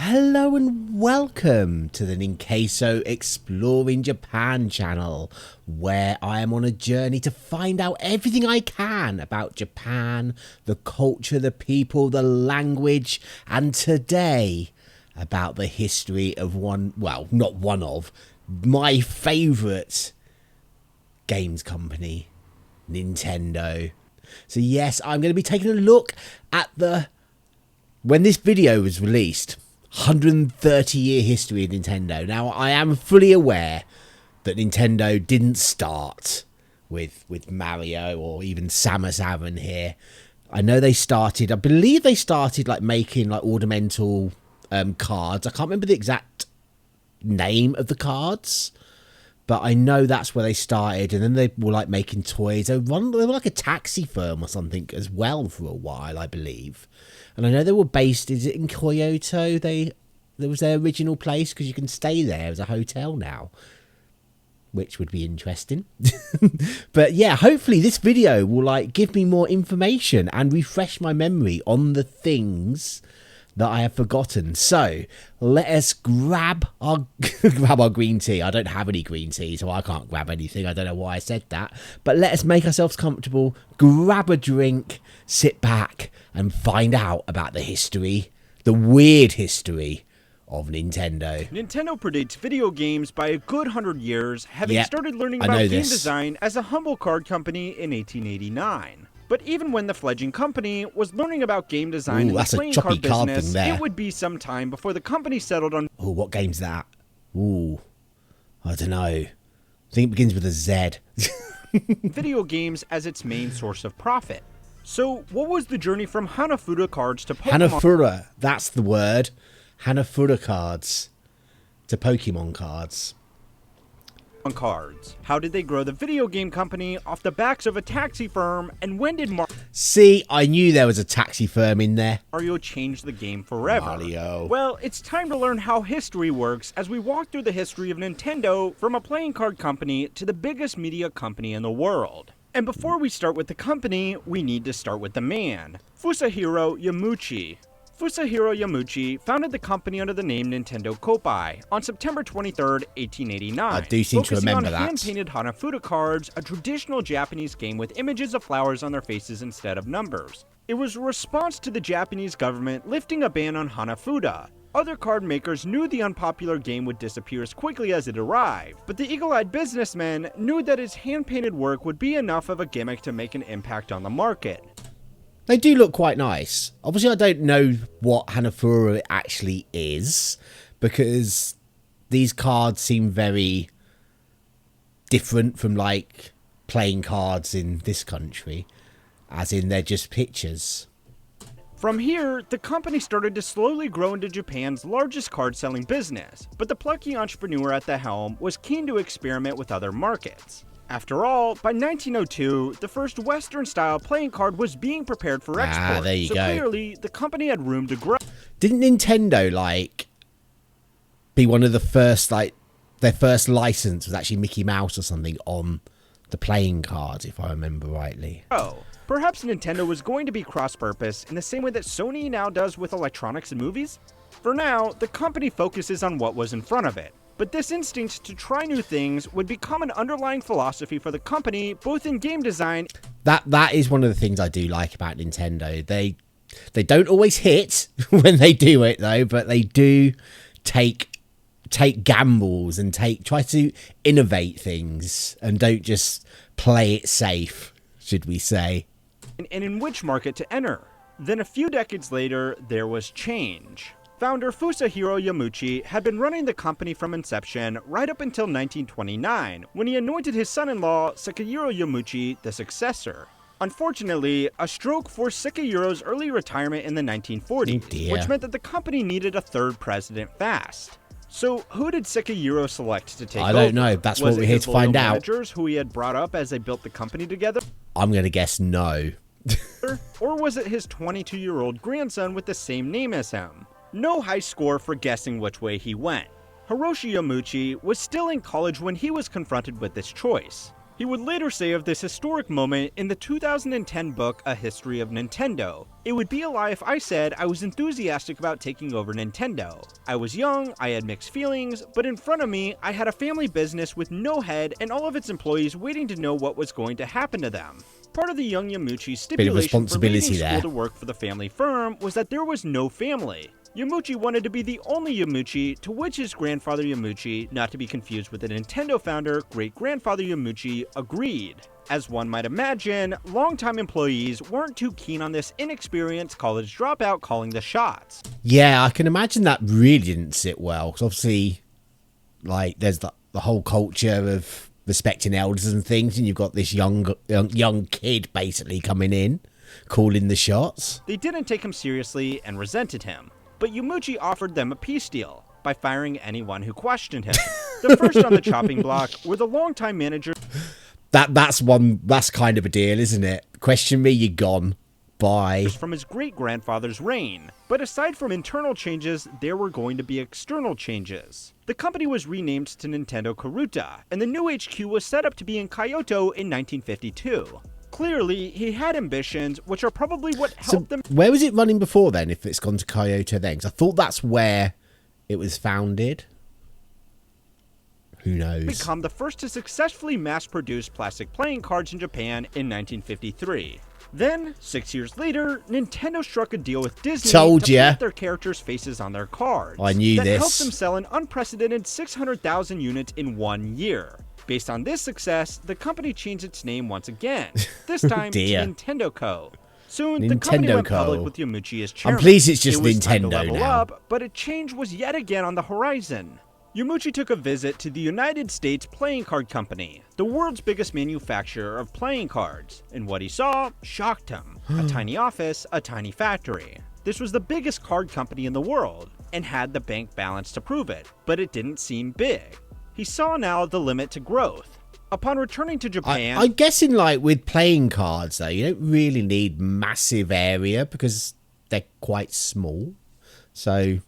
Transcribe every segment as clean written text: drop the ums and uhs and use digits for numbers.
Hello and welcome to the Ninqueso Exploring Japan channel, where I am on a journey to find out everything I can about Japan, the culture, the people, the language, and today about the history of my favourite games company, Nintendo. So yes, I'm going to be taking a look at when this video was released, 130-year history of Nintendo. Now, I am fully aware that Nintendo didn't start with Mario or even Samus Aran here. I know I believe they started like making like ornamental cards. I can't remember the exact name of the cards, but I know that's where they started, and then they were like making toys. They were like a taxi firm or something as well for a while, I believe. And I know they were based, is it in Kyoto? There was their original place, because you can stay there as a hotel now, which would be interesting. But yeah, hopefully this video will like give me more information and refresh my memory on the things that I have forgotten. So let us grab our green tea. I don't have any green tea, so I can't grab anything. I don't know why I said that. But let us make ourselves comfortable, grab a drink, sit back, and find out about the history, the weird history of Nintendo. Nintendo predates video games by a good 100 years, having started learning about game design as a humble card company in 1889. But even when the fledgling company was learning about game design and the playing card business, it would be some time before the company settled on... Oh, what game's that? Ooh, I don't know. I think it begins with a Z. video games as its main source of profit. So, what was the journey from Hanafuda cards to Pokemon? Hanafuda, that's the word. Hanafuda cards to Pokemon cards. How did they grow the video game company off the backs of a taxi firm, and when did See, I knew there was a taxi firm in there. Mario change the game forever? Mario. Well, it's time to learn how history works as we walk through the history of Nintendo from a playing card company to the biggest media company in the world. And before we start with the company, we need to start with the man, Fusahiro Yamauchi. Fusahiro Yamauchi founded the company under the name Nintendo Koppai on September 23, 1889. I do seem to remember that. Focusing on hand-painted Hanafuda cards, a traditional Japanese game with images of flowers on their faces instead of numbers. It was a response to the Japanese government lifting a ban on Hanafuda. Other card makers knew the unpopular game would disappear as quickly as it arrived, but the eagle-eyed businessman knew that his hand-painted work would be enough of a gimmick to make an impact on the market. They do look quite nice. Obviously, I don't know what Hanafuda actually is, because these cards seem very different from, like, playing cards in this country, as in they're just pictures. From here, the company started to slowly grow into Japan's largest card-selling business, but the plucky entrepreneur at the helm was keen to experiment with other markets. After all, by 1902, the first Western-style playing card was being prepared for export, there you go. Clearly, the company had room to grow. Didn't Nintendo, like, be one of the first, like, their first license was actually Mickey Mouse or something on the playing cards, if I remember rightly? Oh, perhaps Nintendo was going to be cross-purpose in the same way that Sony now does with electronics and movies? For now, the company focuses on what was in front of it. But this instinct to try new things would become an underlying philosophy for the company, both in game design... That is one of the things I do like about Nintendo. They don't always hit when they do it, though, but they do take gambles and try to innovate things and don't just play it safe, should we say. And in which market to enter. Then a few decades later, there was change. Founder Fusahiro Yamauchi had been running the company from inception right up until 1929, when he anointed his son-in-law, Sekihiro Yamauchi, the successor. Unfortunately, a stroke forced Sekihiro's early retirement in the 1940s, which meant that the company needed a third president fast. So, who did Sekihiro select to take over? I don't know. That's what we're here to find out. Managers who he had brought up as they built the company together? I'm going to guess no. Or was it his 22-year-old grandson with the same name as him? No high score for guessing which way he went. Hiroshi Yamauchi was still in college when he was confronted with this choice. He would later say of this historic moment in the 2010 book, A History of Nintendo, "It would be a lie if I said I was enthusiastic about taking over Nintendo. I was young, I had mixed feelings, but in front of me, I had a family business with no head and all of its employees waiting to know what was going to happen to them." Part of the young Yamauchi's stipulation for leaving school to work for the family firm was that there was no family. Yamauchi wanted to be the only Yamauchi, to which his grandfather Yamauchi, not to be confused with the Nintendo founder, great-grandfather Yamauchi, agreed. As one might imagine, longtime employees weren't too keen on this inexperienced college dropout calling the shots. Yeah, I can imagine that really didn't sit well. Because obviously, like, there's the whole culture of respecting elders and things, and you've got this young kid basically coming in, calling the shots. They didn't take him seriously and resented him. But Yamauchi offered them a peace deal by firing anyone who questioned him. The first on the chopping block were the longtime manager. That's kind of a deal, isn't it? Question me, you're gone. Bye. From his great-grandfather's reign. But aside from internal changes, there were going to be external changes. The company was renamed to Nintendo Karuta, and the new HQ was set up to be in Kyoto in 1952. Clearly, he had ambitions, which are probably what helped them. Where was it running before then, if it's gone to Kyoto then? 'Cause I thought that's where it was founded. Who knows? Become the first to successfully mass-produce plastic playing cards in Japan in 1953. Then, 6 years later, Nintendo struck a deal with Disney to put their characters' faces on their cards. I knew this. That helped them sell an unprecedented 600,000 units in 1 year. Based on this success, the company changed its name once again, this time to Nintendo Co. Soon, the company went public with Yamauchi as chairman. I'm pleased it's just it was Nintendo time to level now. up, but a change was yet again on the horizon. Yamauchi took a visit to the United States Playing Card Company, the world's biggest manufacturer of playing cards, and what he saw shocked him. A tiny office, a tiny factory. This was the biggest card company in the world, and had the bank balance to prove it, but it didn't seem big. He saw now the limit to growth. Upon returning to Japan... I'm guessing, like, with playing cards, though, you don't really need massive area because they're quite small. So...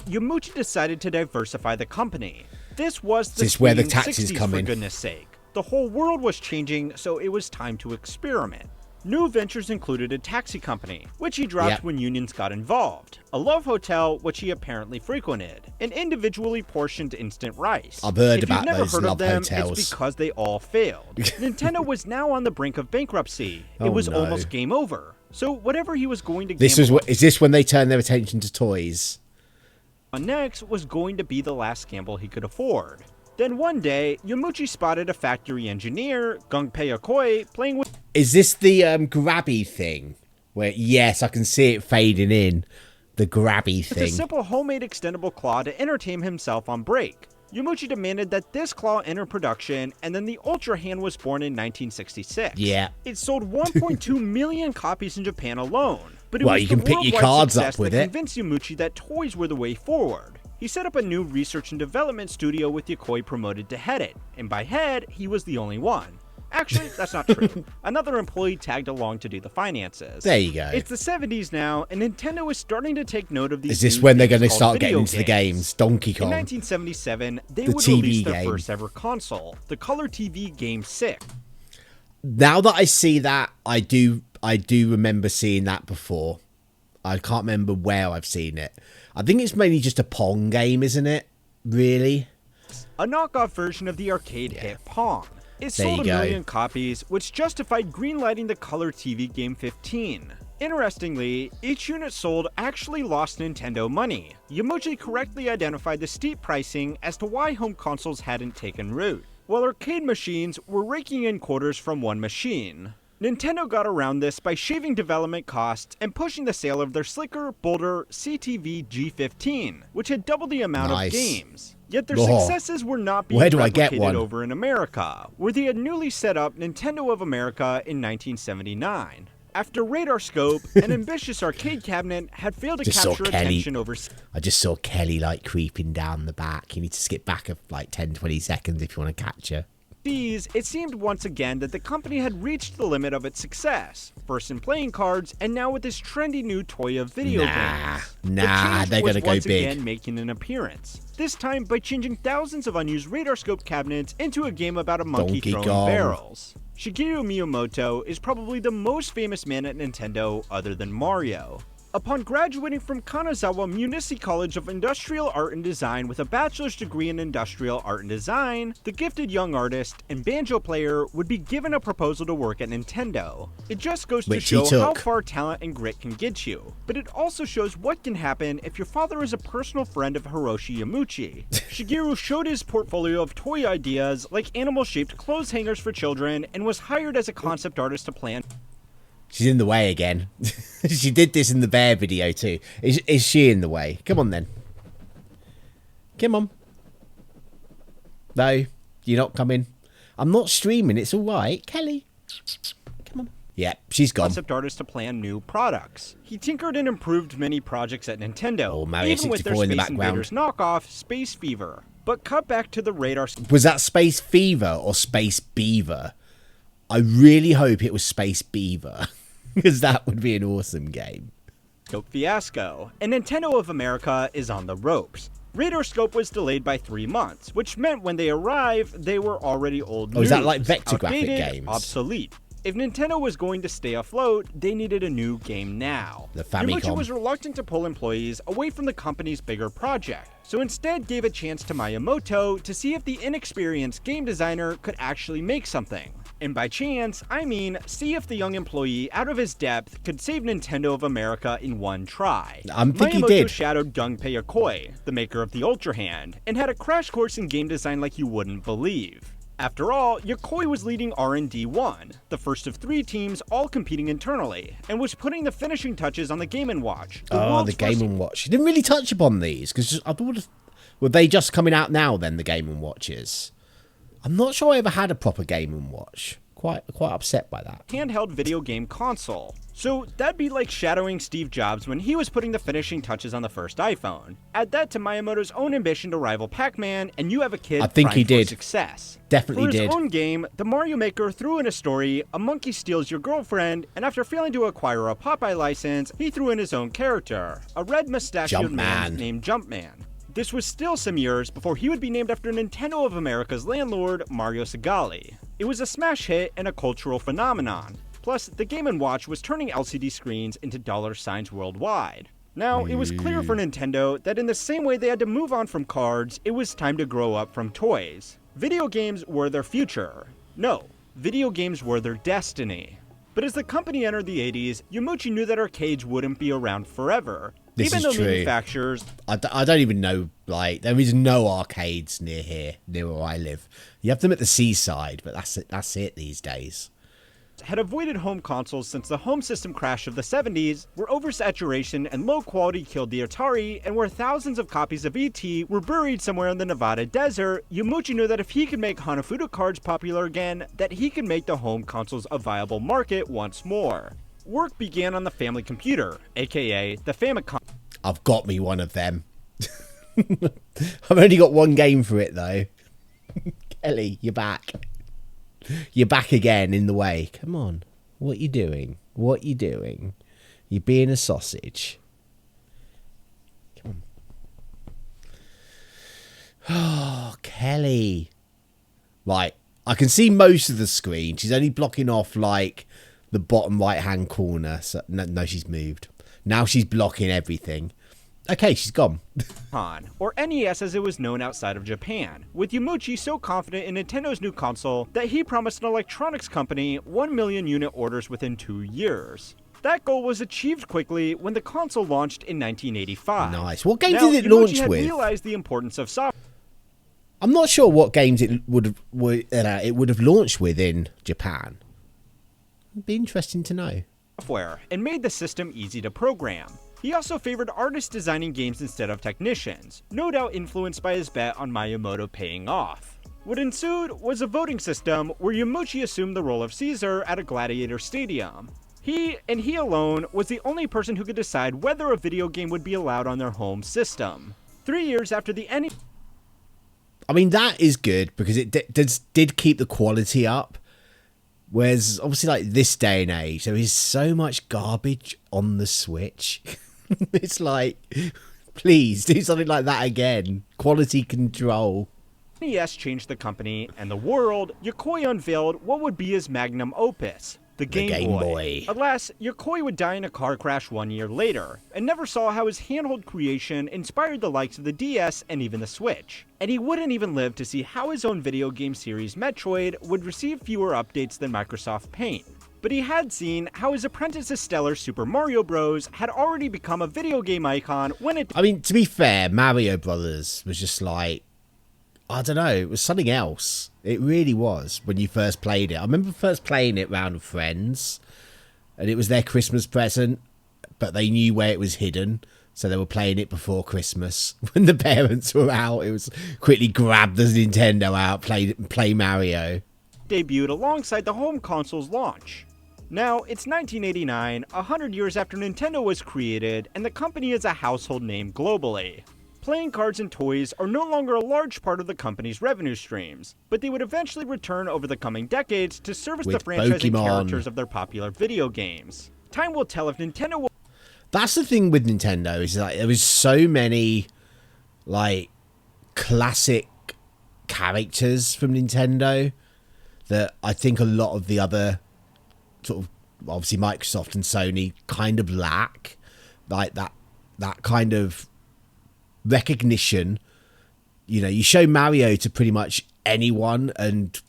Yamauchi decided to diversify the company. This was the where the taxes come in. For goodness sake. The whole world was changing, so it was time to experiment. New ventures included a taxi company, which he dropped when unions got involved, a love hotel, which he apparently frequented, and individually portioned instant rice. I've heard about those love hotels. It's because they all failed. Nintendo was now on the brink of bankruptcy. It was almost game over. So whatever he was going to is this when they turned their attention to toys? Next was going to be the last gamble he could afford. Then one day, Yamauchi spotted a factory engineer, Gunpei Okoi, playing with... Is this the grabby thing? Where, yes, I can see it fading in. The grabby thing. With a simple homemade extendable claw to entertain himself on break. Yamauchi demanded that this claw enter production, and then the Ultra Hand was born in 1966. Yeah. It sold 1.2 million copies in Japan alone. But it well, was you can pick your cards up with it. Convinced Yamauchi that toys were the way forward. He set up a new research and development studio with Yokoi promoted to head it, and by head, he was the only one. Actually, that's not true. Another employee tagged along to do the finances. There you go. It's the 70s now, and Nintendo is starting to take note of these. Is this when they're going to start getting into the games? Donkey Kong. In 1977, they would release their first ever console, the Color TV Game 6. Now that I see that, I do remember seeing that before. I can't remember where I've seen it. I think it's mainly just a Pong game, isn't it? Really? A knockoff version of the arcade hit Pong. It sold 1 million copies, which justified greenlighting the Color TV Game 15. Interestingly, each unit sold actually lost Nintendo money. Yamauchi correctly identified the steep pricing as to why home consoles hadn't taken root, while arcade machines were raking in quarters from one machine. Nintendo got around this by shaving development costs and pushing the sale of their slicker, bolder CTV G15, which had double the amount of games. Yet their successes were not being replicated over in America, where they had newly set up Nintendo of America in 1979. After Radar Scope, an ambitious arcade cabinet had failed to capture attention overseas. I just saw Kelly like creeping down the back. You need to skip back of like 10-20 seconds if you want to catch her. it seemed once again that the company had reached the limit of its success, first in playing cards and now with this trendy new toy of video games. They're gonna go once big. Again making an appearance, this time by changing thousands of unused radar scope cabinets into a game about a monkey Donkey throwing Kong. barrels. Shigeru Miyamoto is probably the most famous man at Nintendo other than Mario. Upon graduating from Kanazawa Municipal College of Industrial Art and Design with a bachelor's degree in Industrial Art and Design, the gifted young artist and banjo player would be given a proposal to work at Nintendo. It just goes to show how far talent and grit can get you, but it also shows what can happen if your father is a personal friend of Hiroshi Yamauchi. Shigeru showed his portfolio of toy ideas like animal-shaped clothes hangers for children and was hired as a concept artist to plan. She's in the way again. She did this in the bear video too. Is she in the way? Come on then. Come on. No, you're not coming. I'm not streaming. It's all right. Kelly. Come on. Yeah, she's gone. Concept artist to plan new products. He tinkered and improved many projects at Nintendo, Oh, Mario even with their 64 in the Space background. Invaders knockoff, Space Fever. But cut back to the radar Was that Space Fever or Space Beaver? I really hope it was Space Beaver, because that would be an awesome game. Scope fiasco, and Nintendo of America is on the ropes. Radar Scope was delayed by 3 months, which meant when they arrived, they were already old news. Oh, is that like vector graphic outdated, games? Obsolete. If Nintendo was going to stay afloat, they needed a new game now. The Famicom. Yamauchi was reluctant to pull employees away from the company's bigger project, so instead gave a chance to Miyamoto to see if the inexperienced game designer could actually make something. And by chance, I mean see if the young employee out of his depth could save Nintendo of America in one try. I think he Miyamoto did. shadowed Gunpei Yokoi, the maker of the Ultra Hand, and had a crash course in game design like you wouldn't believe. After all, Yokoi was leading R&D 1, the first of 3 teams all competing internally, and was putting the finishing touches on the Game & Watch. The Game & Watch. She didn't really touch upon these, because I thought, were they just coming out now then, the Game & Watches? I'm not sure I ever had a proper Game & Watch. Quite upset by that. Handheld video game console. So that'd be like shadowing Steve Jobs when he was putting the finishing touches on the first iPhone. Add that to Miyamoto's own ambition to rival Pac-Man, and you have a kid I think he primed for did. success. Definitely For his did. own game, the Mario Maker threw in a story, a monkey steals your girlfriend, and after failing to acquire a Popeye license, he threw in his own character, a red mustachioed man Jumpman. named Jumpman. This was still some years before he would be named after Nintendo of America's landlord, Mario Segali. It was a smash hit and a cultural phenomenon. Plus, the Game & Watch was turning LCD screens into dollar signs worldwide. Now, it was clear for Nintendo that in the same way they had to move on from cards, it was time to grow up from toys. Video games were their future. No, video games were their destiny. But as the company entered the 80s, Yamauchi knew that arcades wouldn't be around forever. This Even is though true. manufacturers I don't even know, like, there is no arcades near here, near where I live. You have them at the seaside, but that's it these days. had avoided home consoles since the home system crash of the 70s, where oversaturation and low quality killed the Atari, and where thousands of copies of E.T. were buried somewhere in the Nevada desert, Yamauchi knew that if he could make Hanafuda cards popular again, that he could make the home consoles a viable market once more. Work began on the family computer, aka the Famicom. I've got me one of them. I've only got one game for it though. Kelly, you're back. You're back again in the way. Come on. What you doing? What you doing? You're being a sausage. Come on. Oh, Kelly. Right. I can see most of the screen. She's only blocking off like the bottom right hand corner. So no, she's moved. Now she's blocking everything. Okay, she's gone. Or NES as it was known outside of Japan, with Yamauchi so confident in Nintendo's new console that he promised an electronics company 1 million unit orders within 2 years. That goal was achieved quickly when the console launched in 1985. Nice. What game Now, did it Yamauchi launch had with? realized the importance of software. I'm not sure what games it would have launched with in Japan. It'd be interesting to know. And made the system easy to program. He also favored artists designing games instead of technicians, no doubt influenced by his bet on Miyamoto paying off. What ensued was a voting system where Yamauchi assumed the role of Caesar at a gladiator stadium. He, and he alone, was the only person who could decide whether a video game would be allowed on their home system. 3 years after the NES... I mean, that is good because it did keep the quality up. Whereas, obviously, like this day and age, there is so much garbage on the Switch. It's like, please do something like that again. Quality control. NES changed the company and the world. Yokoi unveiled what would be his magnum opus, the Game Boy. Alas, Yokoi would die in a car crash 1 year later, and never saw how his handheld creation inspired the likes of the DS and even the Switch. And he wouldn't even live to see how his own video game series Metroid would receive fewer updates than Microsoft Paint. But he had seen how his apprentice to stellar Super Mario Bros. Had already become a video game icon when it... I mean, to be fair, Mario Brothers was just like, I don't know, it was something else. It really was when you first played it. I remember first playing it round with friends, and it was their Christmas present, but they knew where it was hidden, so they were playing it before Christmas. When the parents were out, it was quickly grab the Nintendo out, play Mario. Debuted alongside the home console's launch. Now, it's 1989, 100 years after Nintendo was created, and the company is a household name globally. Playing cards and toys are no longer a large part of the company's revenue streams, but they would eventually return over the coming decades to service the franchise and characters of their popular video games. Time will tell if Nintendo will... That's the thing with Nintendo, is like there was so many like classic characters from Nintendo that I think a lot of the other sort of, obviously Microsoft and Sony kind of lack, like that kind of recognition. You know, you show Mario to pretty much anyone and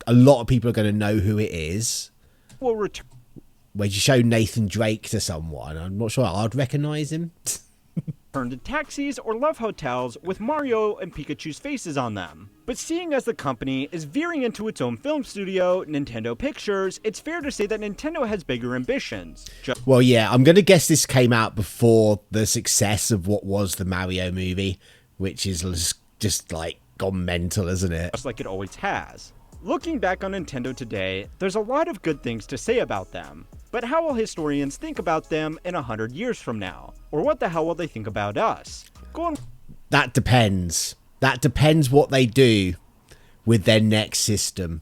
a lot of people are going to know who it is. Will return. When you show Nathan Drake to someone, I'm not sure I'd recognize him. Turn to taxis or love hotels with Mario and Pikachu's faces on them. But seeing as the company is veering into its own film studio, Nintendo Pictures, it's fair to say that Nintendo has bigger ambitions. Well, yeah, I'm going to guess this came out before the success of what was the Mario movie, which is just like gone mental, isn't it? Just like it always has. Looking back on Nintendo today, there's a lot of good things to say about them. But how will historians think about them in 100 years from now? Or what the hell will they think about us? That depends. That depends what they do with their next system.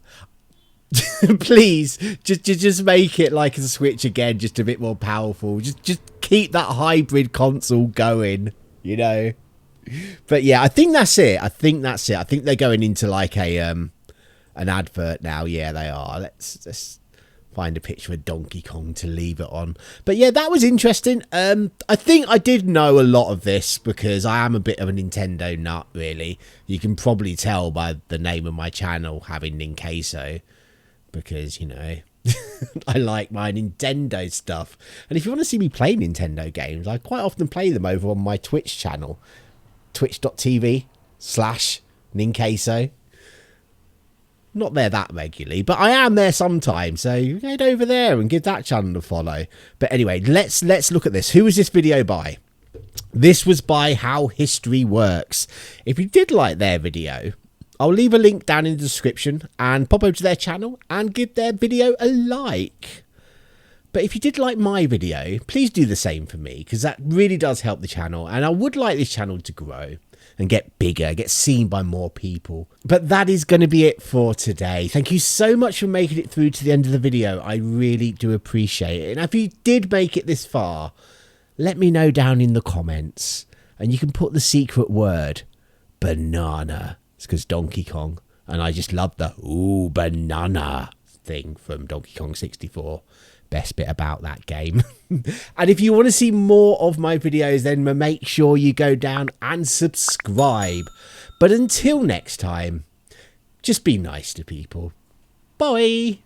Please, just make it like a Switch again, just a bit more powerful. Just keep that hybrid console going, you know? But yeah, I think that's it. I think they're going into like a an advert now. Yeah, they are. Let's find a picture of Donkey Kong to leave it on. But yeah, that was interesting. I think I did know a lot of this because I am a bit of a Nintendo nut, really. You can probably tell by the name of my channel, having Ninqueso, because, you know, I like my Nintendo stuff. And if you want to see me play Nintendo games, I quite often play them over on my Twitch channel, twitch.tv/Ninqueso. Not there that regularly, but I am there sometimes, so head over there and give that channel a follow. But anyway, let's look at this. Who was this video by? This was by How History Works. If you did like their video, I'll leave a link down in the description and pop over to their channel and give their video a like. But if you did like my video, please do the same for me, because that really does help the channel, and I would like this channel to grow and get bigger, get seen by more people. But that is going to be it for today. Thank you so much for making it through to the end of the video. I really do appreciate it. And if you did make it this far, let me know down in the comments. And you can put the secret word, banana. It's because Donkey Kong. And I just love the, ooh, banana thing from Donkey Kong 64. Best bit about that game. And if you want to see more of my videos, then make sure you go down and subscribe. But until next time, just be nice to people. Bye.